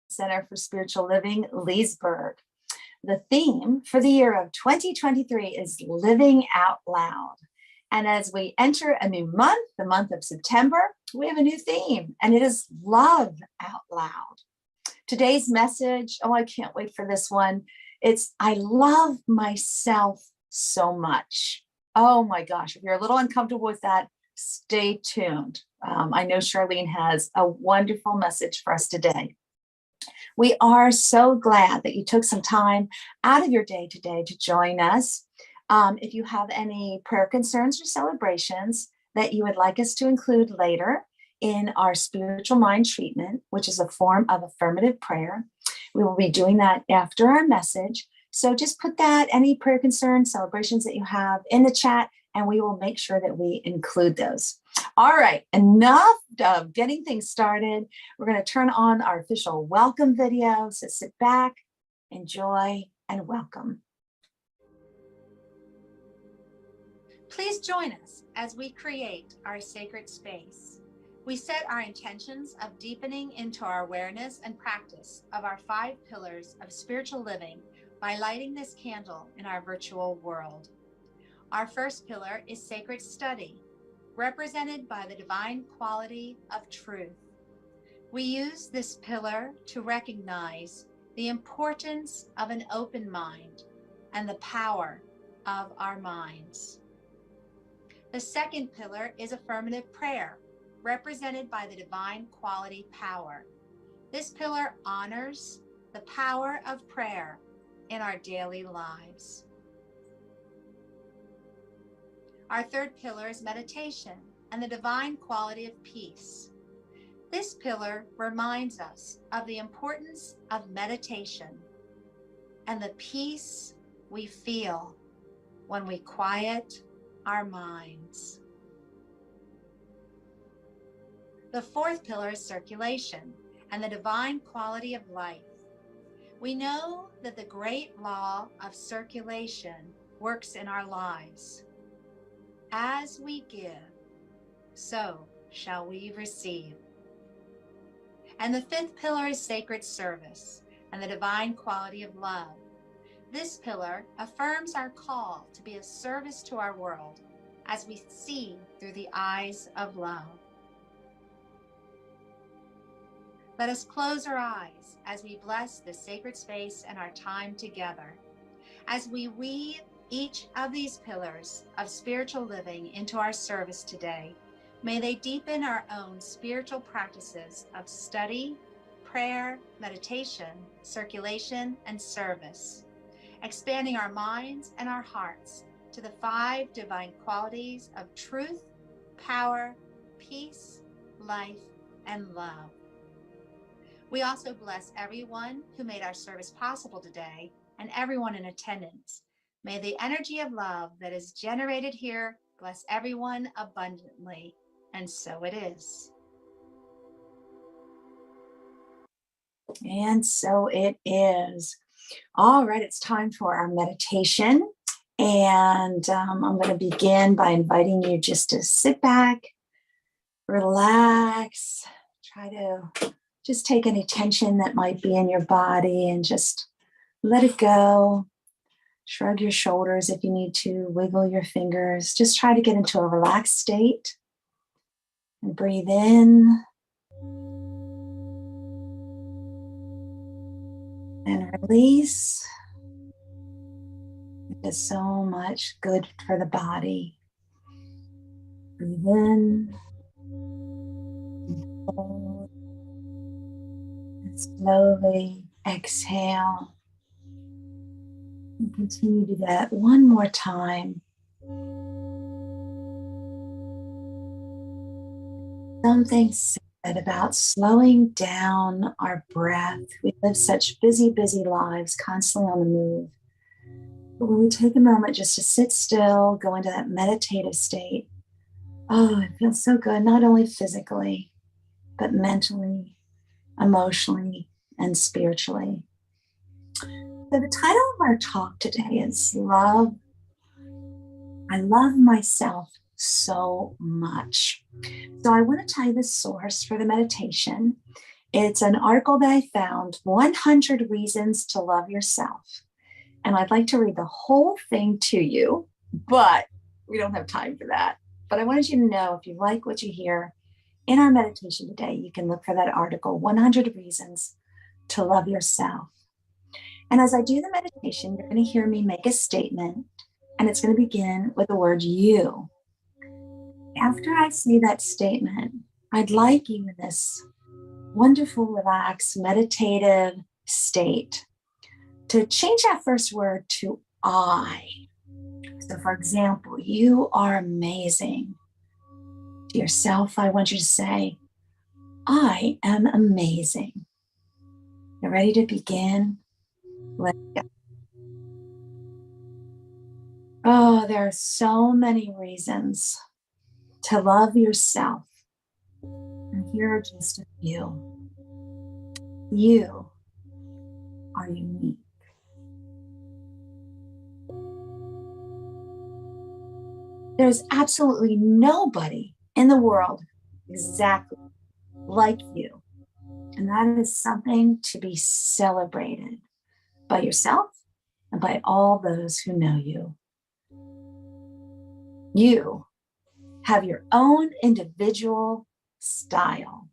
Center for Spiritual Living, Leesburg. The theme for the year of 2023 is Living Out Loud. And as we enter a new month, the month of September, we have a new theme, and it is Love Out Loud. Today's message, oh, I can't wait for this one. It's, I love myself so much. Oh my gosh, if you're a little uncomfortable with that, stay tuned. I know Charlene has a wonderful message for us today. We are so glad that you took some time out of your day today to join us. If you have any prayer concerns or celebrations that you would like us to include later in our spiritual mind treatment, which is a form of affirmative prayer, we will be doing that after our message. So just put that, any prayer concerns, celebrations that you have in the chat, and we will make sure that we include those. All right, enough of getting things started. We're going to turn on our official welcome video. So sit back, enjoy, and welcome. Please join us as we create our sacred space. We set our intentions of deepening into our awareness and practice of our 5 pillars of spiritual living by lighting this candle in our virtual world. Our first pillar is sacred study, represented by the divine quality of truth. We use this pillar to recognize the importance of an open mind and the power of our minds. The second pillar is affirmative prayer, represented by the divine quality power. This pillar honors the power of prayer in our daily lives. Our third pillar is meditation and the divine quality of peace. This pillar reminds us of the importance of meditation and the peace we feel when we quiet our minds. The fourth pillar is circulation and the divine quality of life. We know that the great law of circulation works in our lives. As we give, so shall we receive. And the fifth pillar is sacred service and the divine quality of love. This pillar affirms our call to be of service to our world as we see through the eyes of love. Let us close our eyes as we bless this sacred space and our time together. As we weave each of these pillars of spiritual living into our service today, may they deepen our own spiritual practices of study, prayer, meditation, circulation, and service, expanding our minds and our hearts to the 5 divine qualities of truth, power, peace, life, and love. We also bless everyone who made our service possible today and everyone in attendance. May the energy of love that is generated here bless everyone abundantly, and so it is. And so it is. All right, it's time for our meditation. And I'm going to begin by inviting you just to sit back, relax, try to just take any tension that might be in your body and just let it go. Shrug your shoulders if you need to, wiggle your fingers. Just try to get into a relaxed state and breathe in and release. It does so much good for the body. Breathe in and hold, and slowly exhale. And continue to do that one more time. Something said about slowing down our breath. We live such busy, busy lives, constantly on the move. But when we take a moment just to sit still, go into that meditative state, oh, it feels so good, not only physically, but mentally, emotionally, and spiritually. So the title of our talk today is Love. I love myself so much. So I want to tell you the source for the meditation. It's an article that I found, 100 Reasons to Love Yourself. And I'd like to read the whole thing to you, but we don't have time for that. But I wanted you to know, if you like what you hear in our meditation today, you can look for that article, 100 Reasons to Love Yourself. And as I do the meditation, you're going to hear me make a statement, and it's going to begin with the word you. After I say that statement, I'd like you in this wonderful, relaxed, meditative state to change that first word to I. So, for example, you are amazing. To yourself, I want you to say, I am amazing. You're ready to begin? Let's go. Oh, there are so many reasons to love yourself. And here are just a few. You are unique. There's absolutely nobody in the world exactly like you. And that is something to be celebrated by yourself and by all those who know you. You have your own individual style.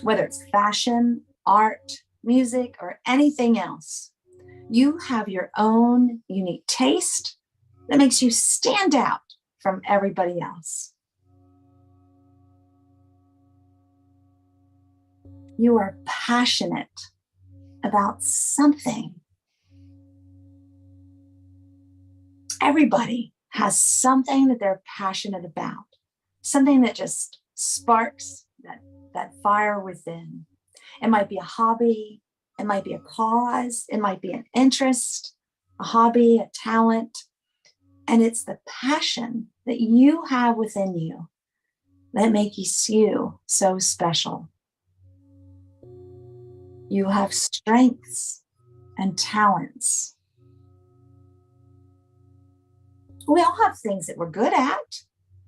Whether it's fashion, art, music, or anything else, you have your own unique taste that makes you stand out from everybody else. You are passionate about something. Everybody has something that they're passionate about, something that just sparks that fire within. It might be a hobby, it might be a cause, it might be an interest, a hobby, a talent. And it's the passion that you have within you that makes you so special. You have strengths and talents. We all have things that we're good at.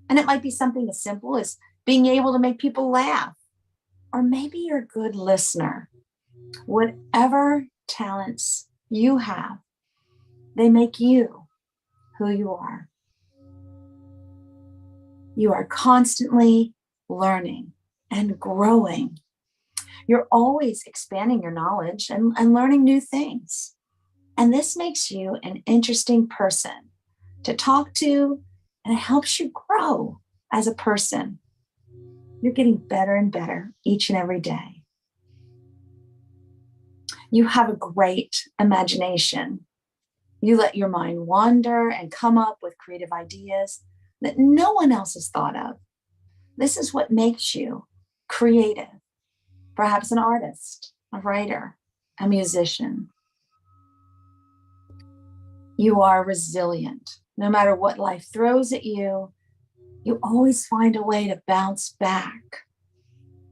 And it might be something as simple as being able to make people laugh. Or maybe you're a good listener. Whatever talents you have, they make you who you are. You are constantly learning and growing. You're always expanding your knowledge and learning new things. And this makes you an interesting person to talk to, and it helps you grow as a person. You're getting better and better each and every day. You have a great imagination. You let your mind wander and come up with creative ideas that no one else has thought of. This is what makes you creative, perhaps an artist, a writer, a musician. You are resilient. No matter what life throws at you, you always find a way to bounce back.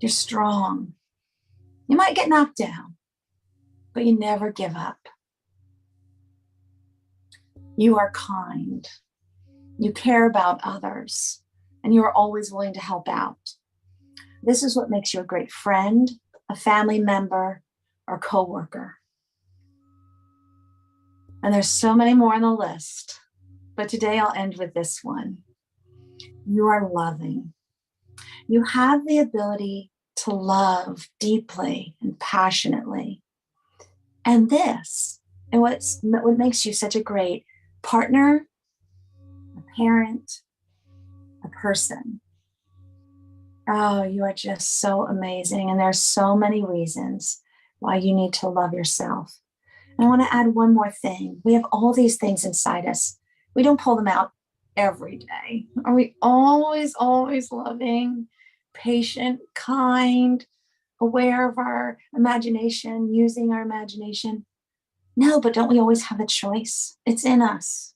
You're strong. You might get knocked down, but you never give up. You are kind. You care about others, and you are always willing to help out. This is what makes you a great friend, a family member, or coworker. And there's so many more on the list, but today I'll end with this one. You are loving. You have the ability to love deeply and passionately. And this, and what makes you such a great partner, a parent, a person. Oh, you are just so amazing. And there are so many reasons why you need to love yourself. And I want to add one more thing. We have all these things inside us. We don't pull them out every day. Are we always loving, patient, kind, aware of our imagination, using our imagination? No, but don't we always have a choice? It's in us.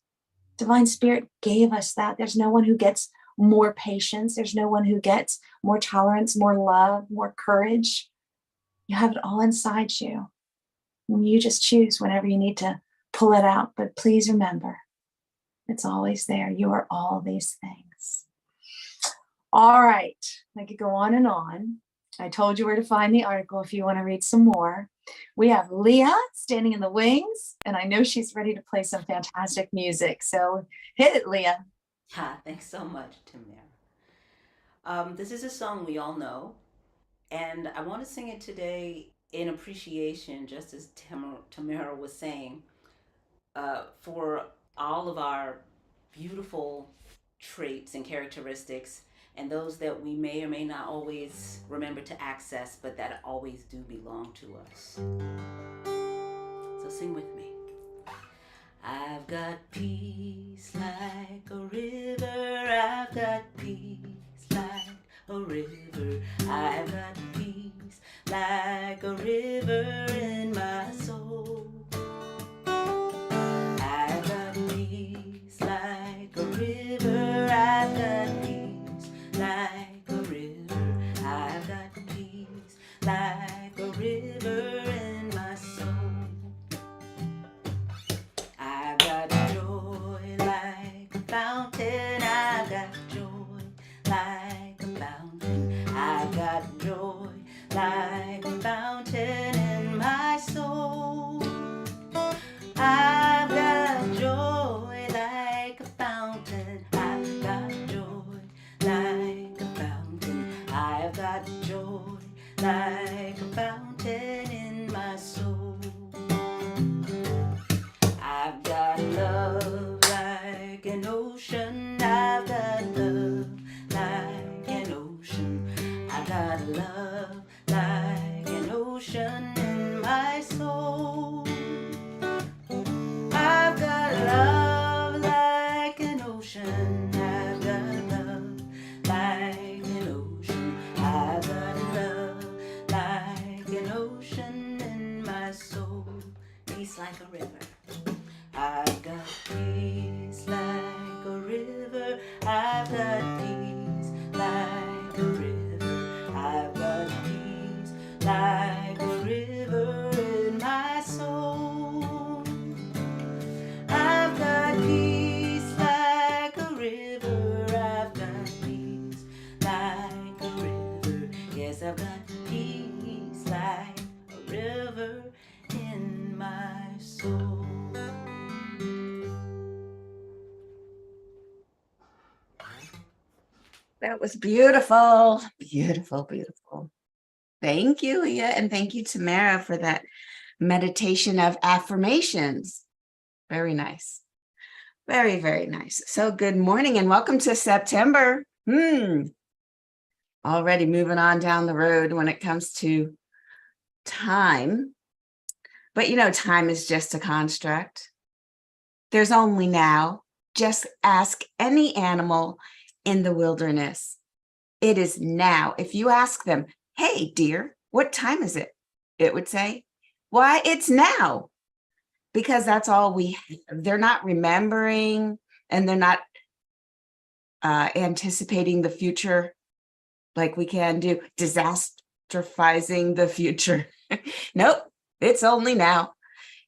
Divine Spirit gave us that. There's no one who gets more patience. There's no one who gets more tolerance, more love, more courage. You have it all inside you. And you just choose whenever you need to pull it out. But please remember, it's always there. You are all these things. All right. I could go on and on. I told you where to find the article if you want to read some more. We have Leah standing in the wings, and I know she's ready to play some fantastic music. So hit it, Leah. Ha, thanks so much, Tamara. This is a song we all know, and I want to sing it today in appreciation, just as Tamara was saying, for all of our beautiful traits and characteristics, and those that we may or may not always remember to access, but that always do belong to us. So sing with me. I've got peace like a river. I've got peace like a river. I've got peace like a river in my soul. I've got peace like a river. I've got peace like a river. I've got peace like a river in my soul. I've got joy like a fountain. I've got joy like a fountain. I've got joy like a fountain in my soul. I've got joy like a fountain. I've got joy like a fountain. I've got joy like a fountain in my soul. I've got love like an ocean. I've got love like an ocean. I've got love like an ocean in my soul. I've got love like an ocean. I've got love like an ocean. I've got love like an ocean in my soul. Peace like a river. I've got peace like a river. I've got peace like a river. I've got peace like a river in my soul. I've got peace like a river. I've got peace like a river. Yes, I've got peace like a river in my soul. That was beautiful. Beautiful, beautiful. Thank you, Leah. And thank you, Tamara, for that meditation of affirmations. Very nice. Very, very nice. So good morning and welcome to September. Already moving on down the road when it comes to time. But you know, time is just a construct. There's only now. Just ask any animal in the wilderness. It is now. If you ask them, hey, dear, what time is it? It would say, why, it's now. Because that's all we have. They're not remembering and they're not anticipating the future like we can do, disastrofizing the future. Nope, it's only now.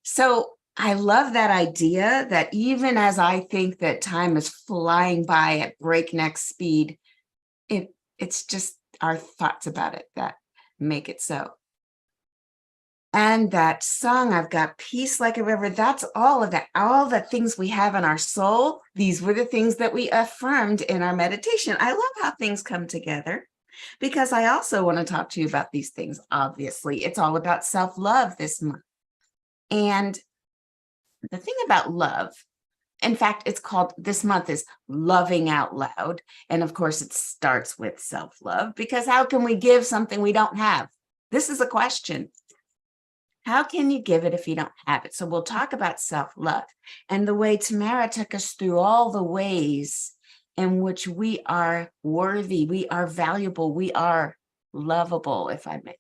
So I love that idea that even as I think that time is flying by at breakneck speed, it's just our thoughts about it that make it so. And that song, I've got peace like a river, that's all of that, all the things we have in our soul. These were the things that we affirmed in our meditation. I love how things come together because I also want to talk to you about these things. Obviously, it's all about self-love this month. And the thing about love, in fact, it's called, this month is Loving Out Loud. And of course, it starts with self-love because how can we give something we don't have? This is a question. How can you give it if you don't have it? So we'll talk about self-love and the way Tamara took us through all the ways in which we are worthy, we are valuable, we are lovable, if I may.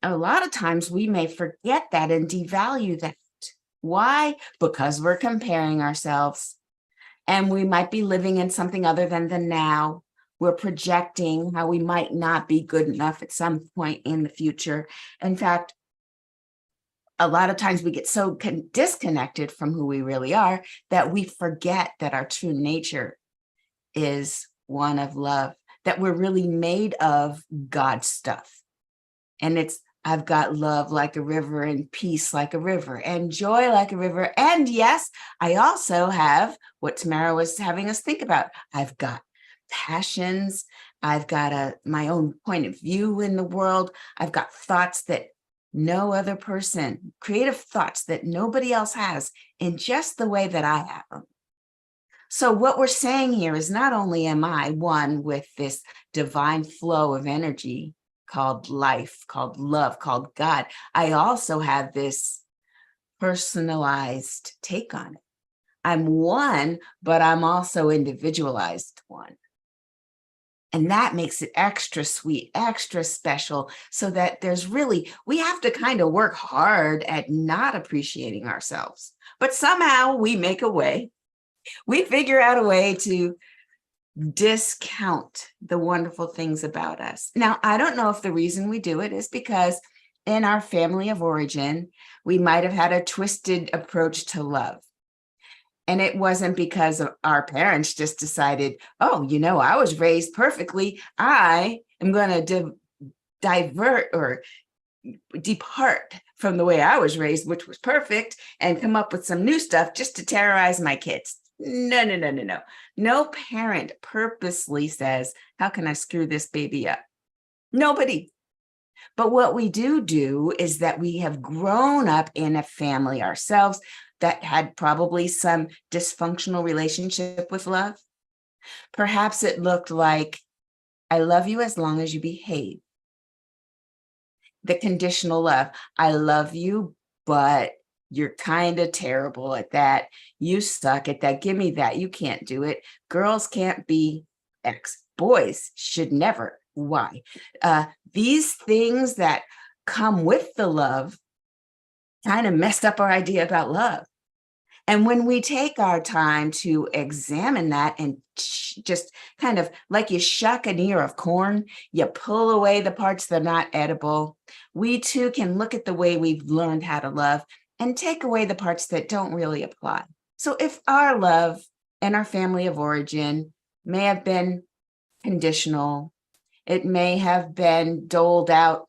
A lot of times we may forget that and devalue that. Why? Because we're comparing ourselves and we might be living in something other than the now. We're projecting how we might not be good enough at some point in the future. In fact, a lot of times we get so disconnected from who we really are that we forget that our true nature is one of love, that we're really made of God stuff. And it's, I've got love like a river and peace like a river and joy like a river. And yes, I also have what Tamara was having us think about. I've got passions. I've got my own point of view in the world. I've got thoughts that no other person, creative thoughts that nobody else has in just the way that I have them. So what we're saying here is not only am I one with this divine flow of energy called life, called love, called God, I also have this personalized take on it. I'm one, but I'm also individualized one. And that makes it extra sweet, extra special, so that there's really, we have to kind of work hard at not appreciating ourselves. But somehow we make a way. We figure out a way to discount the wonderful things about us. Now, I don't know if the reason we do it is because in our family of origin, we might have had a twisted approach to love. And it wasn't because of our parents just decided, oh, you know, I was raised perfectly. I am going to divert or depart from the way I was raised, which was perfect, and come up with some new stuff just to terrorize my kids. No, no, no, no, no. No parent purposely says, how can I screw this baby up? Nobody. But what we do is that we have grown up in a family ourselves that had probably some dysfunctional relationship with love. Perhaps it looked like, I love you as long as you behave. The conditional love, I love you, but you're kind of terrible at that. You suck at that. Give me that. You can't do it. Girls can't be X. Boys should never Y. These things that come with the love kind of messed up our idea about love. And when we take our time to examine that and just kind of like you shuck an ear of corn, you pull away the parts that are not edible, we too can look at the way we've learned how to love and take away the parts that don't really apply. So if our love and our family of origin may have been conditional, it may have been doled out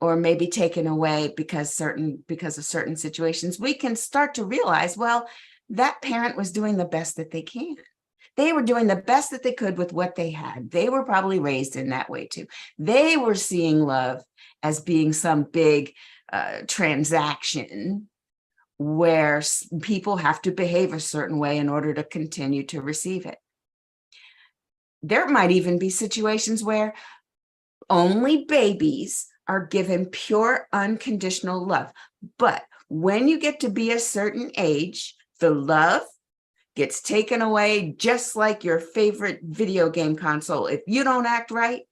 or maybe taken away because of certain situations, we can start to realize, well, that parent was doing the best that they can. They were doing the best that they could with what they had. They were probably raised in that way too. They were seeing love as being some big transaction where people have to behave a certain way in order to continue to receive it. There might even be situations where only babies are given pure unconditional love. But when you get to be a certain age, the love gets taken away, just like your favorite video game console. If you don't act right,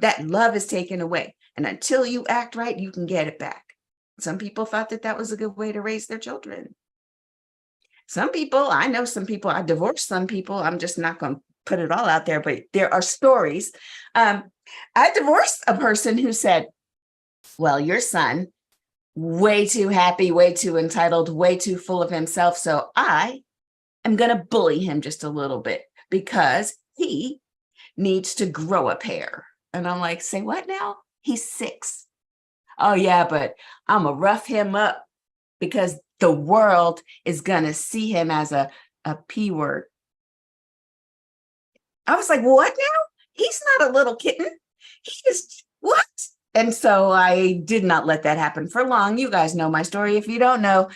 that love is taken away. And until you act right, you can get it back. Some people thought that that was a good way to raise their children. Some people, I know some people, I divorced some people. I'm just not going to put it all out there, but there are stories. I divorced a person who said, well, your son, way too happy, way too entitled, way too full of himself. So I am going to bully him just a little bit because he needs to grow a pair. And I'm like, say what now? He's 6. Oh yeah, but I'm going to rough him up because the world is going to see him as a P word. I was like, what now? He's not a little kitten. He is what? And so I did not let that happen for long. You guys know my story. If you don't know,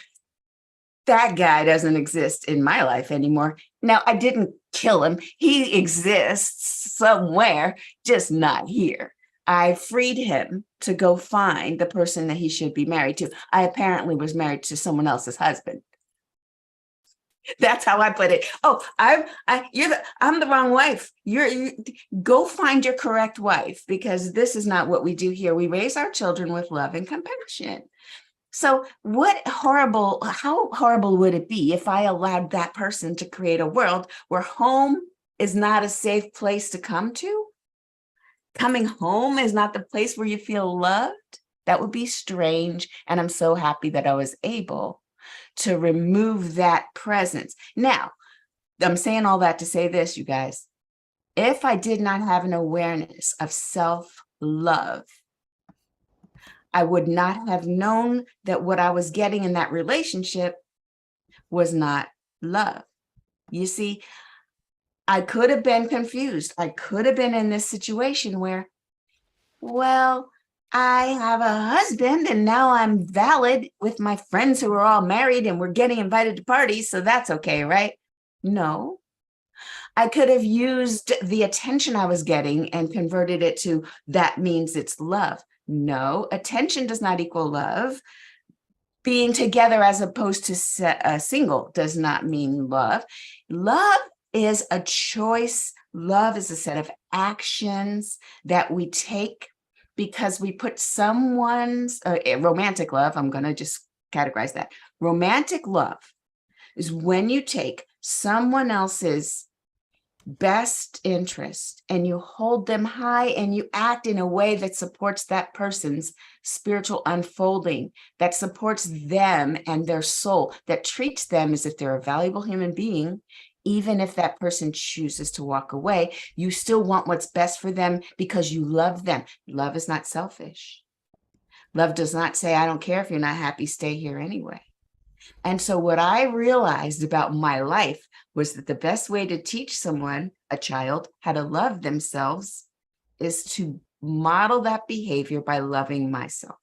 that guy doesn't exist in my life anymore. Now, I didn't kill him. He exists somewhere, just not here. I freed him to go find the person that he should be married to. I apparently was married to someone else's husband. That's how I put it. Oh, I'm the wrong wife. You go find your correct wife, because this is not what we do here. We raise our children with love and compassion. So how horrible would it be if I allowed that person to create a world where home is not a safe place to come to? Coming home is not the place where you feel loved? That would be strange. And I'm so happy that I was able to remove that presence. Now, I'm saying all that to say this, you guys. if I did not have an awareness of self-love, I would not have known that what I was getting in that relationship was not love. You see, I could have been confused. I could have been in this situation where, well, I have a husband and now I'm valid with my friends who are all married and we're getting invited to parties, so that's okay, right? No. I could have used the attention I was getting and converted it to that means it's love. No, attention does not equal love. Being together as opposed to single does not mean love. Love is a choice. Love is a set of actions that we take because we put someone's romantic love. I'm going to just categorize that. Romantic love is when you take someone else's best interest and you hold them high and you act in a way that supports that person's spiritual unfolding, that supports them and their soul, that treats them as if they're a valuable human being. Even if that person chooses to walk away, you still want what's best for them because you love them. Love is not selfish. Love does not say, I don't care if you're not happy, stay here anyway. And so what I realized about my life was that the best way to teach someone, a child, how to love themselves is to model that behavior by loving myself.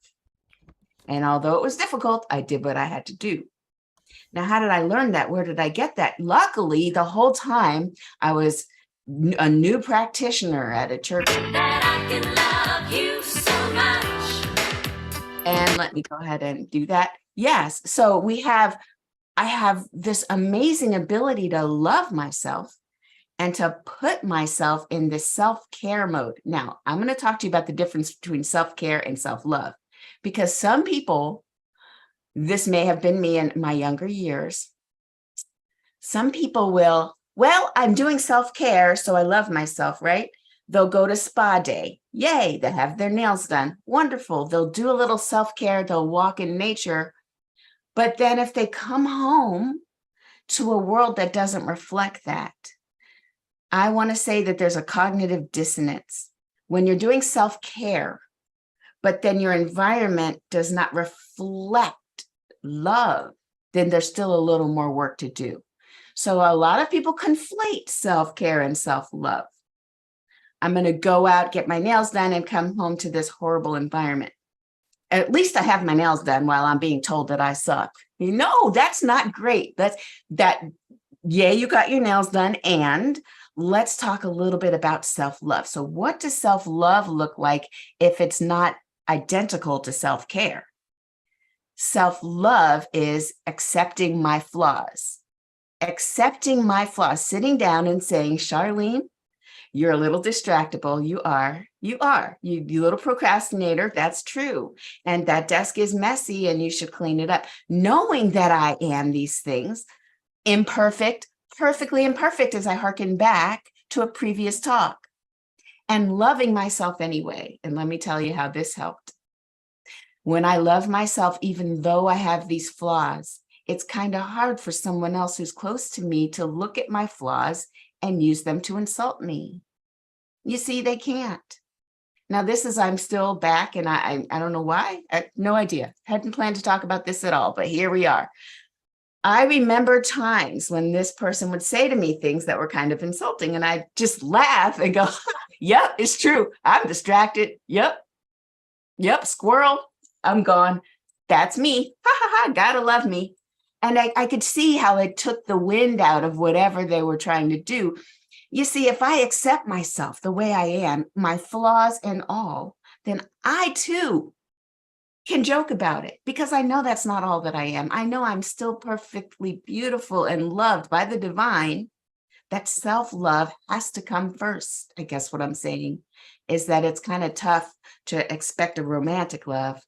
And although it was difficult, I did what I had to do. Now, how did I learn that? Where did I get that? Luckily, the whole time I was a new practitioner at a church. That I can love you so much. And let me go ahead and do that. Yes. So I have this amazing ability to love myself and to put myself in this self-care mode. Now, I'm going to talk to you about the difference between self-care and self-love, because some people, this may have been me in my younger years, some people will, well, I'm doing self-care, so I love myself, right? They'll go to spa day. Yay, they have their nails done. Wonderful. They'll do a little self-care. They'll walk in nature. But then if they come home to a world that doesn't reflect that, I want to say that there's a cognitive dissonance. When you're doing self-care, but then your environment does not reflect love, then there's still a little more work to do. So a lot of people conflate self-care and self-love. I'm going to go out, get my nails done, and come home to this horrible environment. At least I have my nails done while I'm being told that I suck. No, that's not great. Yeah, you got your nails done. And let's talk a little bit about self-love. So what does self-love look like if it's not identical to self-care? Self-love is accepting my flaws. Accepting my flaws, sitting down and saying, Charlene, you're a little distractible. You are, you little procrastinator. That's true. And that desk is messy and you should clean it up. Knowing that I am these things, imperfect, perfectly imperfect, as I hearken back to a previous talk, and loving myself anyway. And let me tell you how this helped. When I love myself, even though I have these flaws, it's kind of hard for someone else who's close to me to look at my flaws and use them to insult me. You see, they can't. Now, this is, I'm still back, and I don't know why. I have no idea. Hadn't planned to talk about this at all, but here we are. I remember times when this person would say to me things that were kind of insulting, and I just laugh and go, yep, it's true. I'm distracted. Yep, squirrel, I'm gone. That's me. Ha ha ha, gotta love me. And I could see how it took the wind out of whatever they were trying to do. You see, if I accept myself the way I am, my flaws and all, then I too can joke about it, because I know that's not all that I am. I know I'm still perfectly beautiful and loved by the divine. That self-love has to come first. I guess what I'm saying is that it's kind of tough to expect a romantic love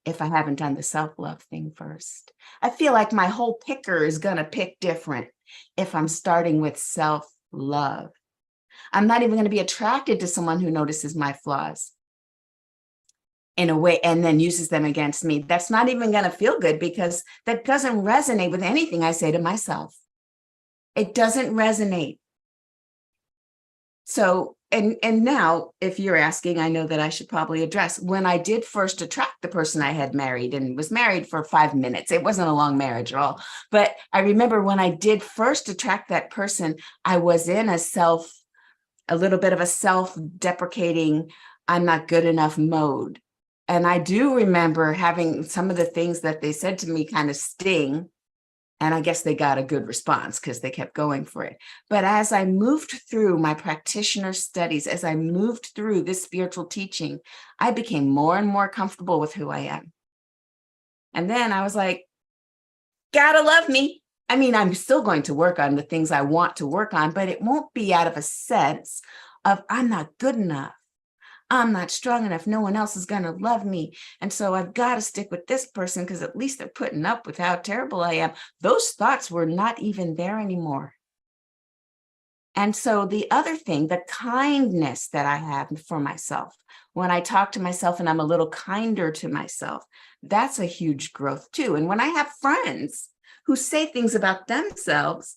if I haven't done the self-love thing first. I feel like my whole picker is going to pick different if I'm starting with self-love. I'm not even going to be attracted to someone who notices my flaws in a way and then uses them against me. That's not even going to feel good, because that doesn't resonate with anything I say to myself. It doesn't resonate. So, and now if you're asking, I know that I should probably address when I did first attract the person I had married and was married for 5 minutes. It wasn't a long marriage at all. But I remember when I did first attract that person, I was in a little bit of a self-deprecating, I'm not good enough mode. And I do remember having some of the things that they said to me kind of sting. And I guess they got a good response because they kept going for it. But as I moved through my practitioner studies, as I moved through this spiritual teaching, I became more and more comfortable with who I am. And then I was like, gotta love me. I mean, I'm still going to work on the things I want to work on, but it won't be out of a sense of I'm not good enough. I'm not strong enough. No one else is going to love me. And so I've got to stick with this person because at least they're putting up with how terrible I am. Those thoughts were not even there anymore. And so the other thing, the kindness that I have for myself, when I talk to myself and I'm a little kinder to myself, that's a huge growth too. And when I have friends who say things about themselves,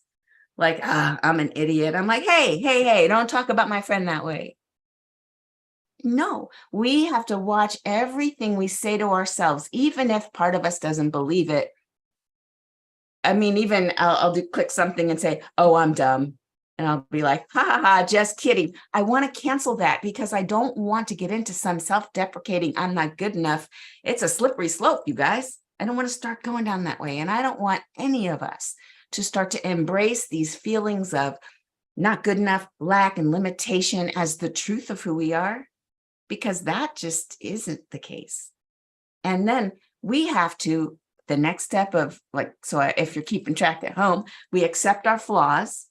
like, I'm an idiot. I'm like, hey, don't talk about my friend that way. No, we have to watch everything we say to ourselves, even if part of us doesn't believe it. I mean, even I'll click something and say, oh, I'm dumb. And I'll be like, ha ha ha, just kidding. I want to cancel that because I don't want to get into some self-deprecating, I'm not good enough. It's a slippery slope, you guys. I don't want to start going down that way. And I don't want any of us to start to embrace these feelings of not good enough, lack, and limitation as the truth of who we are. Because that just isn't the case. And then we have to, the next step of if you're keeping track at home, we accept our flaws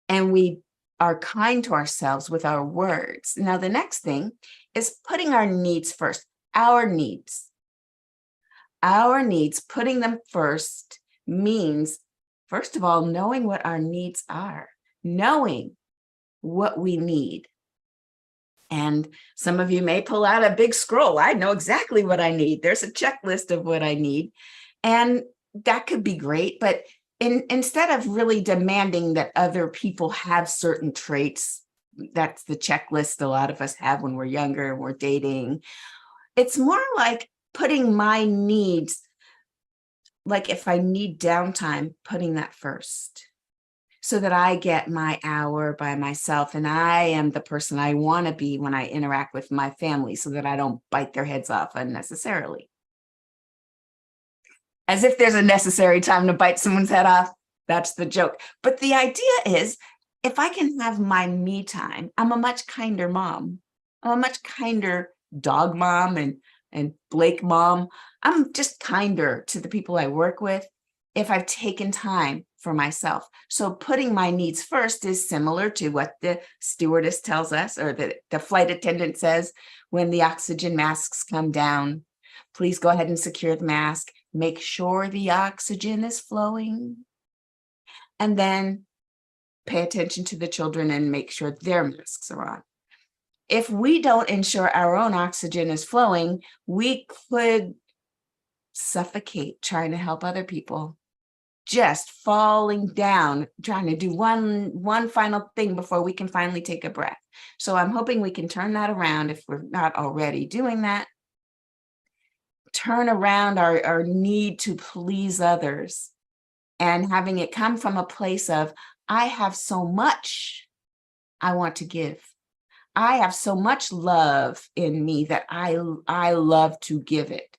and we are kind to ourselves with our words. Now, the next thing is putting our needs first, our needs, putting them first means, first of all, knowing what our needs are, knowing what we need. And some of you may pull out a big scroll. I know exactly what I need. There's a checklist of what I need. And that could be great. But instead of really demanding that other people have certain traits, that's the checklist a lot of us have when we're younger and we're dating. It's more like putting my needs, like if I need downtime, putting that first, so that I get my hour by myself and I am the person I want to be when I interact with my family so that I don't bite their heads off unnecessarily. As if there's a necessary time to bite someone's head off. That's the joke. But the idea is, if I can have my me time, I'm a much kinder mom. I'm a much kinder dog mom and Blake mom. I'm just kinder to the people I work with if I've taken time for myself. So putting my needs first is similar to what the stewardess tells us, or the flight attendant says when the oxygen masks come down. Please go ahead and secure the mask. Make sure the oxygen is flowing. And then pay attention to the children and make sure their masks are on. If we don't ensure our own oxygen is flowing, we could suffocate trying to help other people. Just falling down, trying to do one final thing before we can finally take a breath. So I'm hoping we can turn that around if we're not already doing that. Turn around our need to please others and having it come from a place of, I have so much I want to give. I have so much love in me that I love to give it.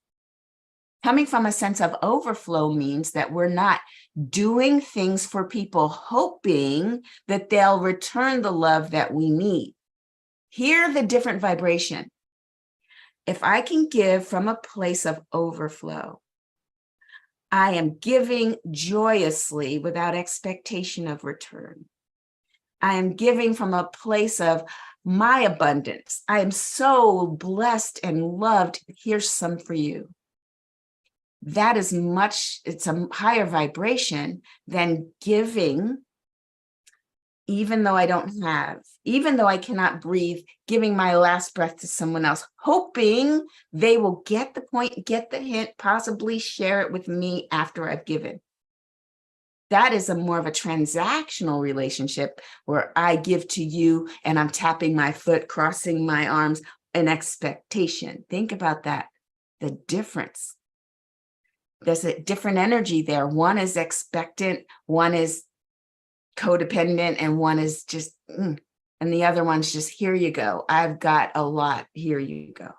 Coming from a sense of overflow means that we're not doing things for people hoping that they'll return the love that we need. Hear the different vibration. If I can give from a place of overflow, I am giving joyously without expectation of return. I am giving from a place of my abundance. I am so blessed and loved. Here's some for you. That is it's a higher vibration than giving, even though I don't have, even though I cannot breathe, giving my last breath to someone else, hoping they will get the point, get the hint, possibly share it with me after I've given. That is a more of a transactional relationship where I give to you and I'm tapping my foot, crossing my arms, an expectation. Think about that, the difference. There's a different energy there. One is expectant, one is codependent, and one is just, and the other one's just, here you go. I've got a lot, here you go.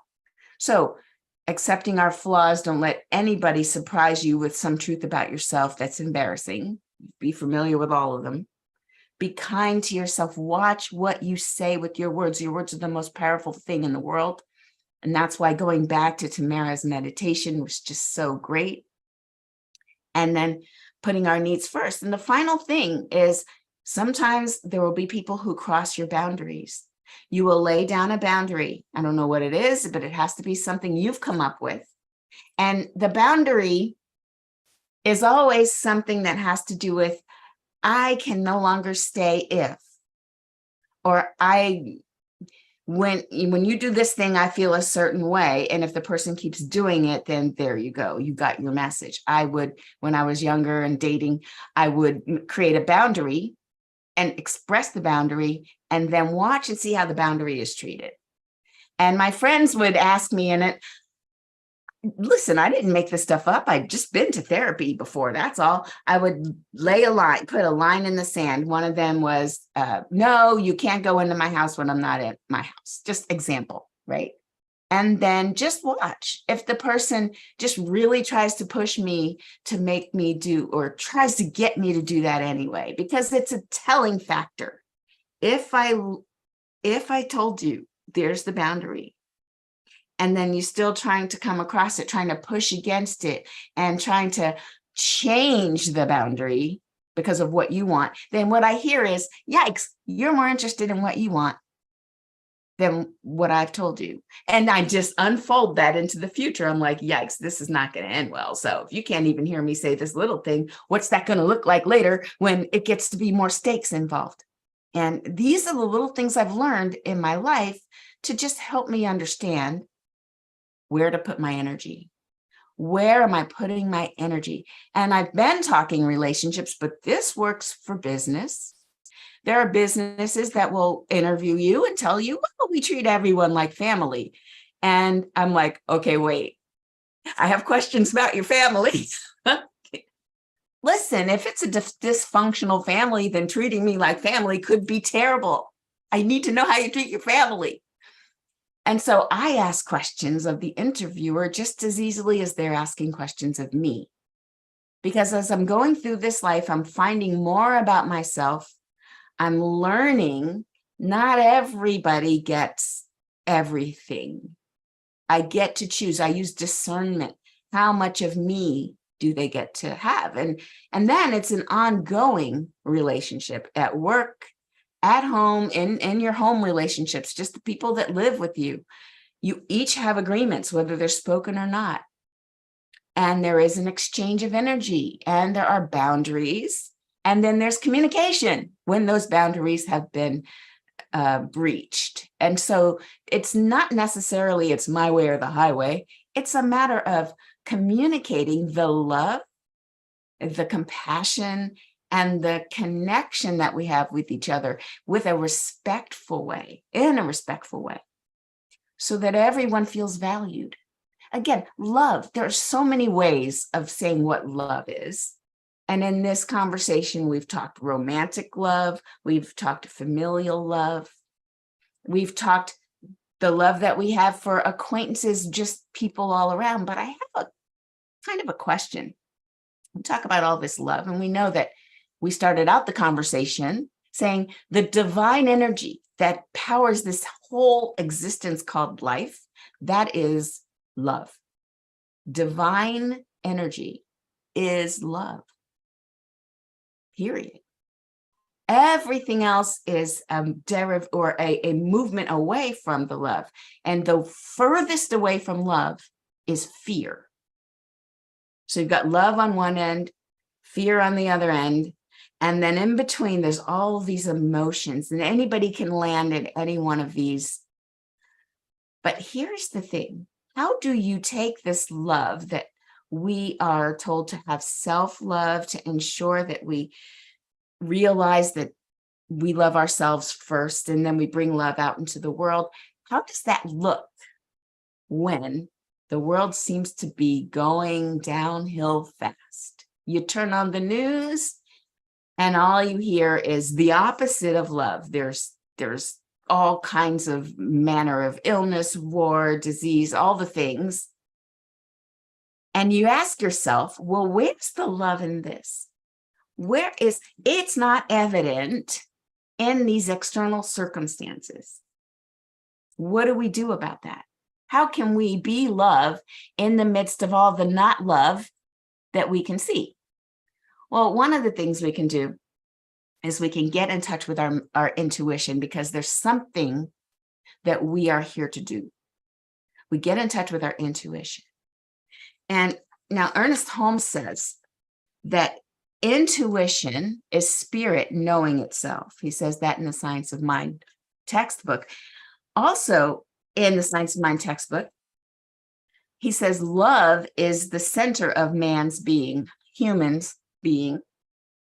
So accepting our flaws, don't let anybody surprise you with some truth about yourself that's embarrassing. Be familiar with all of them. Be kind to yourself. Watch what you say with your words. Your words are the most powerful thing in the world. And that's why going back to Tamara's meditation was just so great. And then putting our needs first. And the final thing is sometimes there will be people who cross your boundaries. You will lay down a boundary. I don't know what it is, but it has to be something you've come up with. And the boundary is always something that has to do with, I can no longer stay if, or when you do this thing, I feel a certain way. And if the person keeps doing it, then there you go. You got your message. When I was younger and dating, I would create a boundary and express the boundary and then watch and see how the boundary is treated. And my friends would ask me in it, listen, I didn't make this stuff up. I'd just been to therapy before. That's all. I would put a line in the sand. One of them was, no, you can't go into my house when I'm not at my house. Just example, right? And then just watch. If the person just really tries to push me to make me do, or tries to get me to do that anyway, because it's a telling factor. If I told you, there's the boundary, and then you're still trying to come across it, trying to push against it and trying to change the boundary because of what you want, then what I hear is, yikes, you're more interested in what you want than what I've told you. And I just unfold that into the future. I'm like, yikes, this is not going to end well. So if you can't even hear me say this little thing, what's that going to look like later when it gets to be more stakes involved? And these are the little things I've learned in my life to just help me understand where to put my energy. Where am I putting my energy? And I've been talking relationships, but this works for business. There are businesses that will interview you and tell you, well, we treat everyone like family. And I'm like, okay, wait, I have questions about your family. Listen, if it's a dysfunctional family, then treating me like family could be terrible. I need to know how you treat your family. And so I ask questions of the interviewer just as easily as they're asking questions of me. Because as I'm going through this life, I'm finding more about myself. I'm learning not everybody gets everything. I get to choose. I use discernment. How much of me do they get to have? And then it's an ongoing relationship at work, at home, in your home relationships, just the people that live with you. You each have agreements, whether they're spoken or not. And there is an exchange of energy, and there are boundaries. And then there's communication when those boundaries have been breached. And so it's not necessarily it's my way or the highway. It's a matter of communicating the love, the compassion, and the connection that we have with each other with a respectful way, in a respectful way, so that everyone feels valued. Again, love, there are so many ways of saying what love is. And in this conversation, we've talked romantic love, we've talked familial love, we've talked the love that we have for acquaintances, just people all around. But I have a kind of a question. We talk about all this love, and we know that we started out the conversation saying the divine energy that powers this whole existence called life, that is love. Divine energy is love. Period. Everything else is a movement away from the love. And the furthest away from love is fear. So you've got love on one end, fear on the other end. And then in between, there's all these emotions, and anybody can land in any one of these. But here's the thing. How do you take this love that We are told to have self-love, to ensure that we realize that we love ourselves first, and then we bring love out into the world. How does that look when the world seems to be going downhill fast? You turn on the news and all you hear is the opposite of love. There's all kinds of manner of illness, war, disease, all the things. And you ask yourself, well, where's the love in this? Where is, it's not evident in these external circumstances. What do we do about that? How can we be love in the midst of all the not love that we can see? Well, one of the things we can do is we can get in touch with our intuition, because there's something that we are here to do. We get in touch with our intuition. And now Ernest Holmes says that intuition is spirit knowing itself. He says that in the Science of Mind textbook. Also in the Science of Mind textbook, he says love is the center of man's being, humans' being,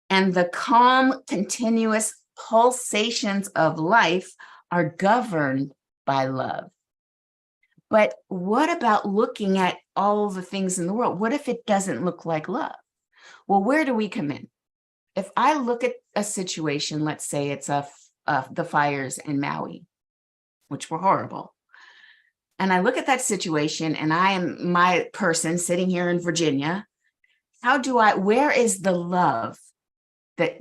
and the calm, continuous pulsations of life are governed by love. But what about looking at all the things in the world? What if it doesn't look like love? Well, where do we come in? If I look at a situation, let's say it's the fires in Maui, which were horrible. And I look at that situation and I am my person sitting here in Virginia. Where is the love that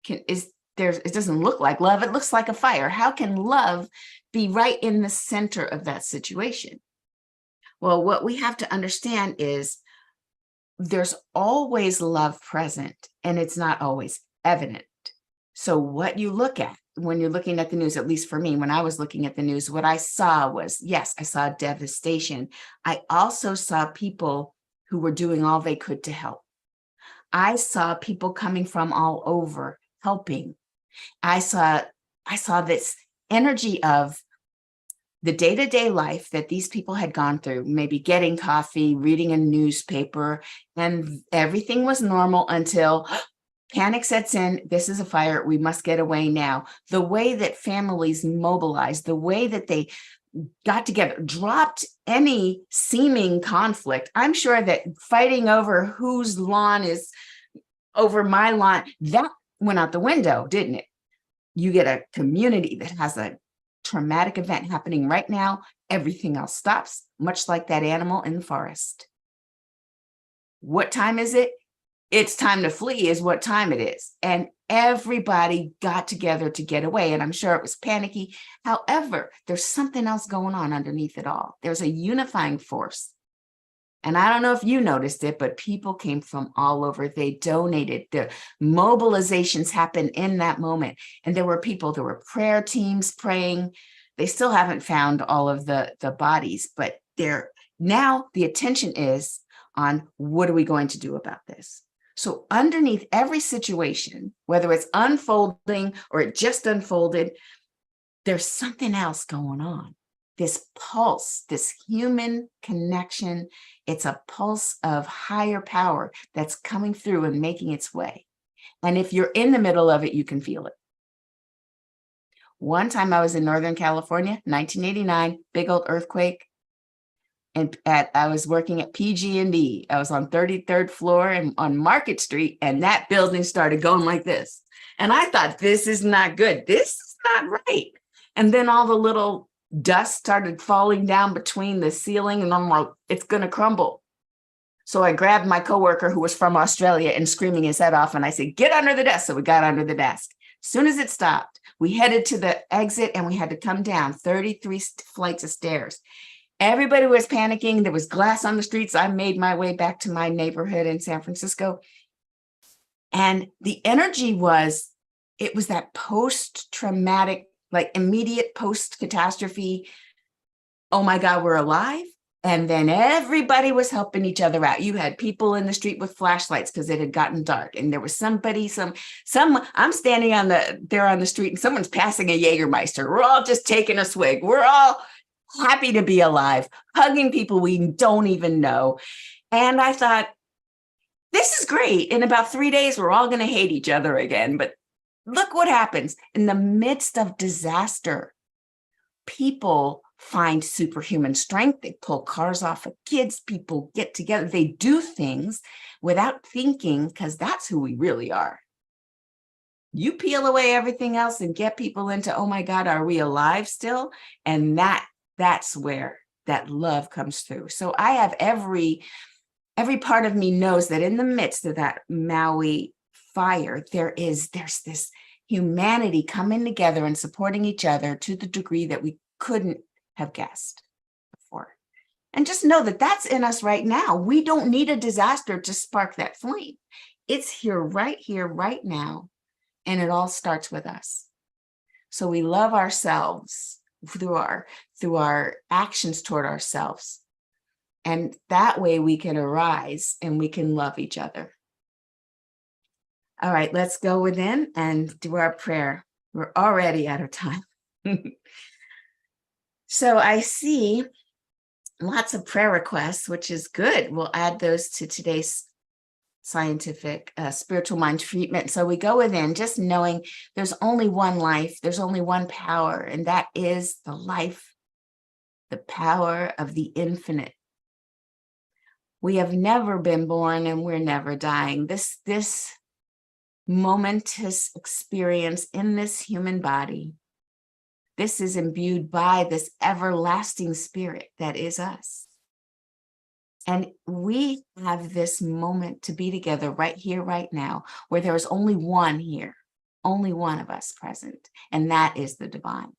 it doesn't look like love, it looks like a fire. How can love be right in the center of that situation? Well, what we have to understand is there's always love present, and it's not always evident. So what you look at when you're looking at the news, at least for me, when I was looking at the news, what I saw was, yes, I saw devastation. I also saw people who were doing all they could to help. I saw people coming from all over helping. I saw this energy of the day-to-day life that these people had gone through, maybe getting coffee, reading a newspaper, and everything was normal until panic sets in. This is a fire. We must get away now. The way that families mobilized, the way that they got together, dropped any seeming conflict. I'm sure that fighting over whose lawn is over my lawn, that went out the window, didn't it? You get a community that has a traumatic event happening right now, everything else stops, much like that animal in the forest. What time is it? It's time to flee is what time it is. And everybody got together to get away. And I'm sure it was panicky. However, there's something else going on underneath it all. There's a unifying force. And I don't know if you noticed it, but people came from all over. They donated. The mobilizations happened in that moment. And there were prayer teams praying. They still haven't found all of the bodies, but now the attention is on what are we going to do about this? So underneath every situation, whether it's unfolding or it just unfolded, there's something else going on. This pulse, this human connection, it's a pulse of higher power that's coming through and making its way. And if you're in the middle of it, you can feel it. One time I was in Northern California, 1989, big old earthquake. And I was working at PG&E. I was on 33rd floor and on Market Street, and that building started going like this. And I thought, this is not good. This is not right. And then all the little dust started falling down between the ceiling, and I'm like, it's going to crumble. So I grabbed my coworker who was from Australia and screaming his head off. And I said, get under the desk. So we got under the desk. As soon as it stopped, we headed to the exit and we had to come down 33 flights of stairs. Everybody was panicking. There was glass on the streets. I made my way back to my neighborhood in San Francisco. And the energy was, it was that post-traumatic, like immediate post-catastrophe. Oh my God, we're alive. And then everybody was helping each other out. You had people in the street with flashlights because it had gotten dark. And there was somebody, I'm standing there on the street and someone's passing a Jägermeister. We're all just taking a swig. We're all happy to be alive, hugging people we don't even know. And I thought, this is great. In about 3 days, we're all going to hate each other again. But look what happens in the midst of disaster. People find superhuman strength. They pull cars off of kids. People get together. They do things without thinking, because that's who we really are. You peel away everything else and get people into, oh my God, are we alive still? And that's where that love comes through. So I have every part of me knows that in the midst of that Maui fire, there's this humanity coming together and supporting each other to the degree that we couldn't have guessed before. And just know that that's in us right now. We don't need a disaster to spark that flame. It's here, right now. And it all starts with us. So we love ourselves through our actions toward ourselves. And that way we can arise and we can love each other. All right, let's go within and do our prayer. We're already out of time. So I see lots of prayer requests, which is good. We'll add those to today's scientific spiritual mind treatment. So we go within just knowing there's only one life, there's only one power, and that is the life, the power of the infinite. We have never been born and we're never dying. This momentous experience in this human body, this is imbued by this everlasting spirit that is us. And we have this moment to be together right here, right now, where there is only one here, only one of us present, and that is the divine.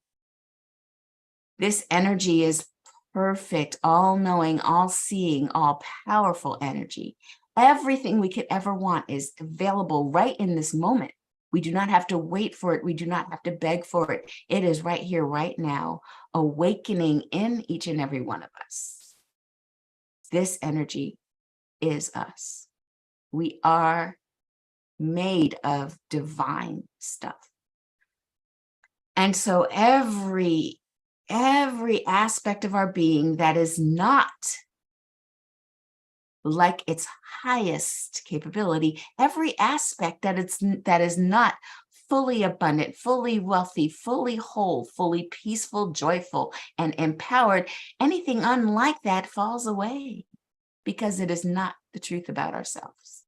This energy is perfect, all-knowing, all-seeing, all-powerful energy. Everything we could ever want is available right in this moment. We do not have to wait for it. We do not have to beg for it. It is right here, right now, awakening in each and every one of us. This energy is us. We are made of divine stuff. And so every aspect of our being that is not like its highest capability, every aspect that is not fully abundant, fully wealthy, fully whole, fully peaceful, joyful, and empowered, anything unlike that falls away because it is not the truth about ourselves.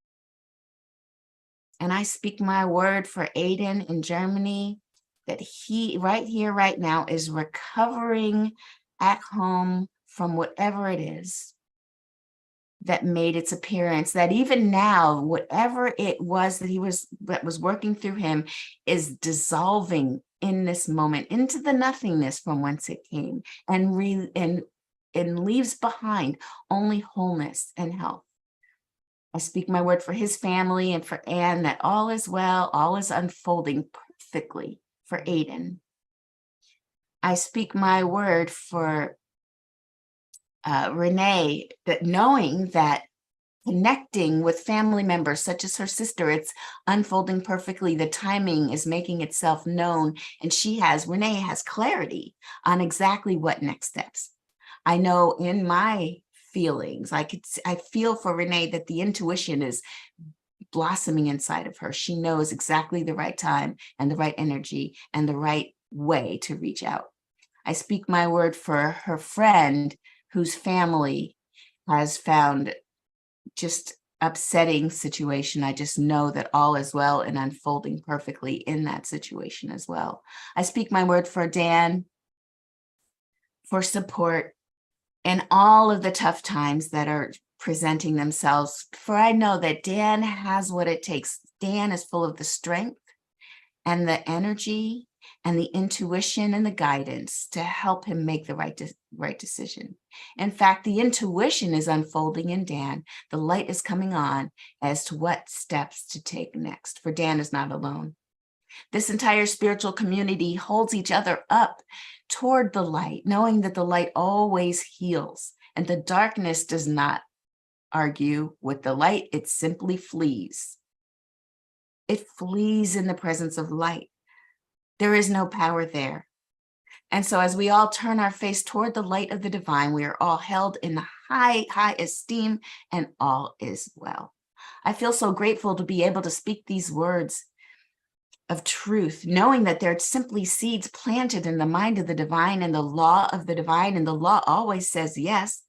And I speak my word for Aiden in Germany, that he right here, right now, is recovering at home from whatever it is that made its appearance, that even now, whatever it was that was working through him is dissolving in this moment into the nothingness from whence it came, and leaves behind only wholeness and health. I speak my word for his family and for Anne, that all is well, all is unfolding perfectly for Aiden. I speak my word for Renee, that knowing that connecting with family members such as her sister, it's unfolding perfectly. The timing is making itself known, and Renee has clarity on exactly what next steps. I know in my feelings, I feel for Renee that the intuition is blossoming inside of her. She knows exactly the right time and the right energy and the right way to reach out. I speak my word for her friend whose family has found just upsetting situation. I just know that all is well and unfolding perfectly in that situation as well. I speak my word for Dan, for support in all of the tough times that are presenting themselves. For I know that Dan has what it takes. Dan is full of the strength and the energy and the intuition and the guidance to help him make the right decision. In fact, the intuition is unfolding in Dan. The light is coming on as to what steps to take next, for Dan is not alone. This entire spiritual community holds each other up toward the light, knowing that the light always heals, and the darkness does not argue with the light. It simply flees. It flees in the presence of light. There is no power there. And so as we all turn our face toward the light of the divine, we are all held in the high esteem, and all is well. I feel so grateful to be able to speak these words of truth, knowing that they're simply seeds planted in the mind of the divine and the law of the divine. And the law always says yes,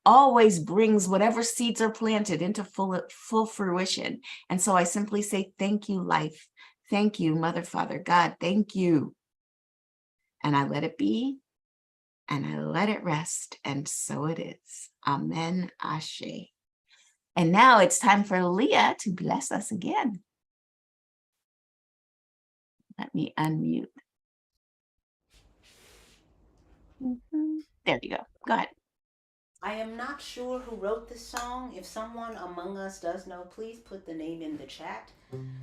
always brings whatever seeds are planted into full fruition. And so I simply say, thank you, life. Thank you, Mother, Father, God. Thank you. And I let it be, and I let it rest. And so it is. Amen. Ashe. And now it's time for Leah to bless us again. Let me unmute. There you go. Go ahead. I am not sure who wrote this song. If someone among us does know, please put the name in the chat.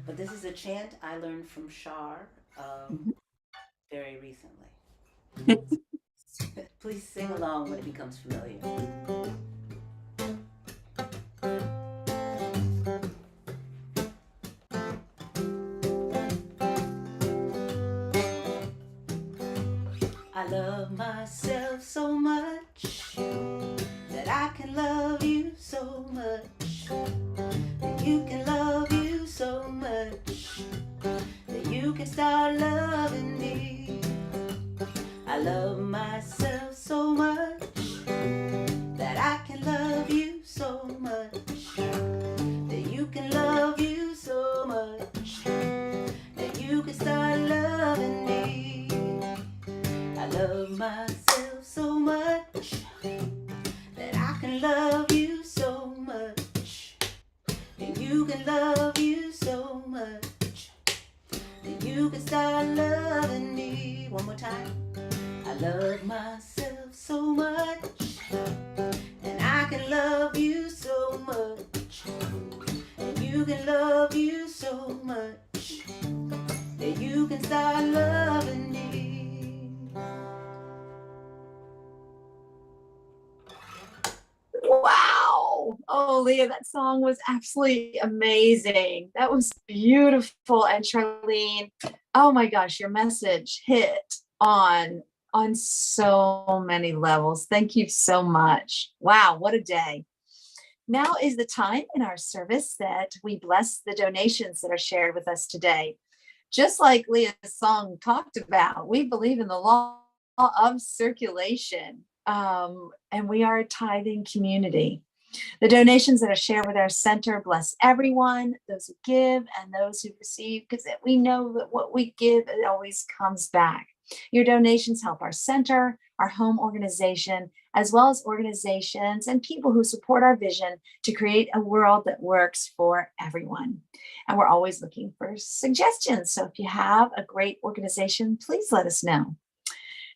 But this is a chant I learned from Shar very recently. Please sing along when it becomes familiar. I love myself so much that I can love you so much, that you can love you so much, that you can start loving me. I love myself so much that I can love you so much, that you can love you so much, that you can start loving me. I love myself so much that I can love you so much, and you can love you so much, that you can start loving me. One more time. I love myself so much, and I can love you so much, and you can love you so much, that you can start loving me. Wow. Oh, Leah, that song was absolutely amazing. That was beautiful. And Charlene, oh my gosh, your message hit on so many levels. Thank you so much. Wow, what a day. Now is the time in our service that we bless the donations that are shared with us today. Just like Leah's song talked about, we believe in the law of circulation. And we are a tithing community. The donations that are shared with our center bless everyone, those who give and those who receive, because we know that what we give, it always comes back. Your donations help our center, our home organization, as well as organizations and people who support our vision to create a world that works for everyone. And we're always looking for suggestions. So if you have a great organization, please let us know.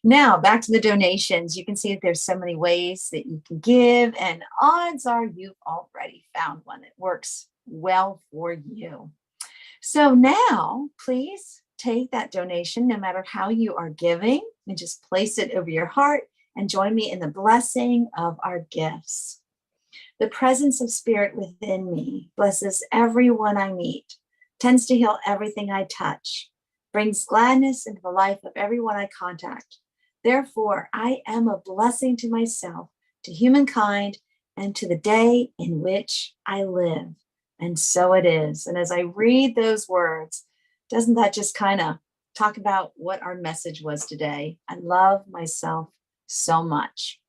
Now, back to the donations. You can see that there's so many ways that you can give, and odds are you've already found one that works well for you. So now, please take that donation, no matter how you are giving, and just place it over your heart and join me in the blessing of our gifts. The presence of Spirit within me blesses everyone I meet, tends to heal everything I touch, brings gladness into the life of everyone I contact. Therefore, I am a blessing to myself, to humankind, and to the day in which I live. And so it is. And as I read those words, doesn't that just kind of talk about what our message was today? I love myself so much.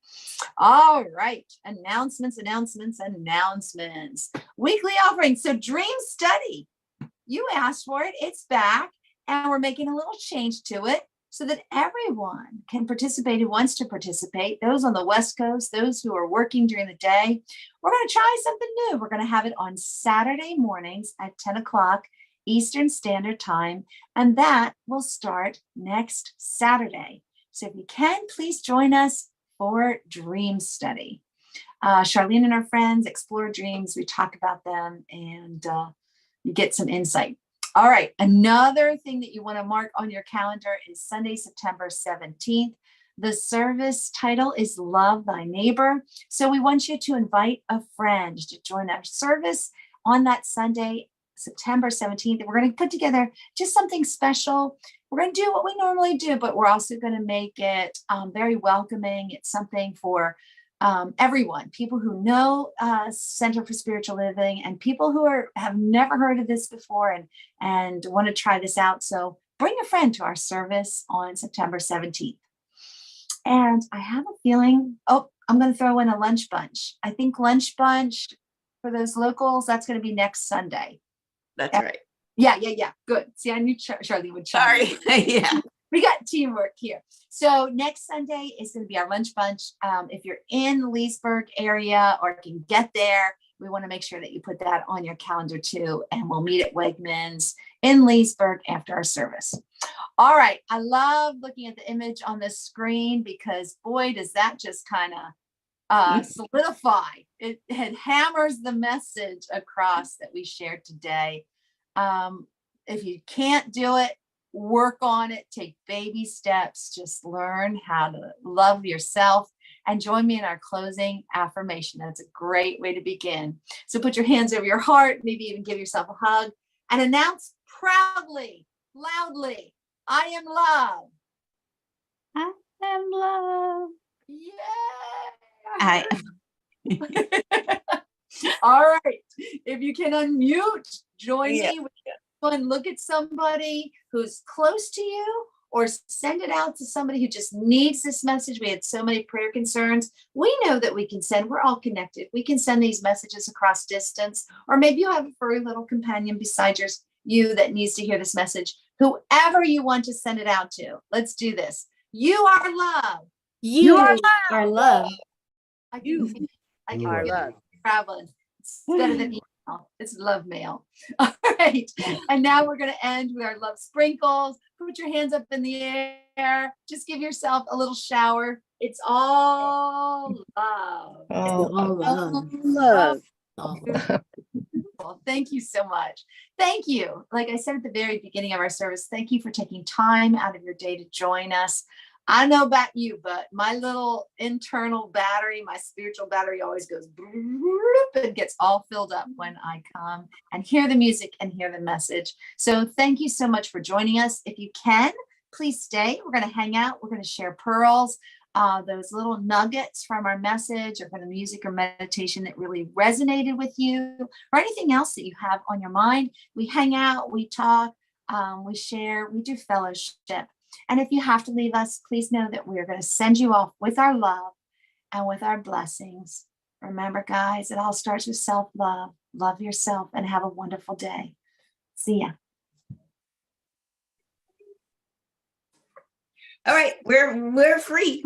All right. Announcements. Weekly offering. So Dream Study. You asked for it. It's back. And we're making a little change to it so that everyone can participate who wants to participate. Those on the West Coast, those who are working during the day. We're going to try something new. We're going to have it on Saturday mornings at 10 o'clock Eastern Standard Time. And that will start next Saturday. So if you can, please join us for Dream Study. Charlene and our friends explore dreams. We talk about them and you get some insight. All right. Another thing that you want to mark on your calendar is Sunday, September 17th. The service title is Love Thy Neighbor. So we want you to invite a friend to join our service on that Sunday, September 17th. And we're going to put together just something special. We're going to do what we normally do, but we're also going to make it very welcoming. It's something for everyone, people who know Center for Spiritual Living and people who have never heard of this before and want to try this out. So bring a friend to our service on September 17th. And I have a feeling, I'm going to throw in a lunch bunch. I think lunch bunch for those locals, that's going to be next Sunday. That's right. Yeah. Good. See, I knew Charlie would chime in. Sorry. Yeah. We got teamwork here. So next Sunday is going to be our lunch bunch. If you're in the Leesburg area or can get there, we want to make sure that you put that on your calendar too. And we'll meet at Wegmans in Leesburg after our service. All right. I love looking at the image on the screen because boy, does that just kind of solidify. It hammers the message across that we shared today. If you can't do it, work on it, take baby steps, just learn how to love yourself, and join me in our closing affirmation. That's a great way to begin. So put your hands over your heart, maybe even give yourself a hug, and announce proudly, loudly, I am love. I am love. Yeah. All right. If you can unmute, join me with and look at somebody who's close to you or send it out to somebody who just needs this message. We had so many prayer concerns. We know that we can send, we're all connected. We can send these messages across distance, or maybe you have a furry little companion beside you that needs to hear this message. Whoever you want to send it out to, let's do this. You are love. You are love. I You can are feel love. it traveling. It's better than email. It's love mail. All right. And now we're going to end with our love sprinkles. Put your hands up in the air. Just give yourself a little shower. It's all love. All love. Well, thank you so much. Thank you. Like I said at the very beginning of our service, thank you for taking time out of your day to join us. I don't know about you, but my little internal battery, my spiritual battery always goes and gets all filled up when I come and hear the music and hear the message. So thank you so much for joining us. If you can, please stay. We're going to hang out. We're going to share pearls, those little nuggets from our message or from the music or meditation that really resonated with you, or anything else that you have on your mind. We hang out, we talk, we share, we do fellowship. And if you have to leave us, please know that we're going to send you off with our love and with our blessings. Remember, guys, it all starts with self-love. Love yourself and have a wonderful day. See ya. All right. We're free.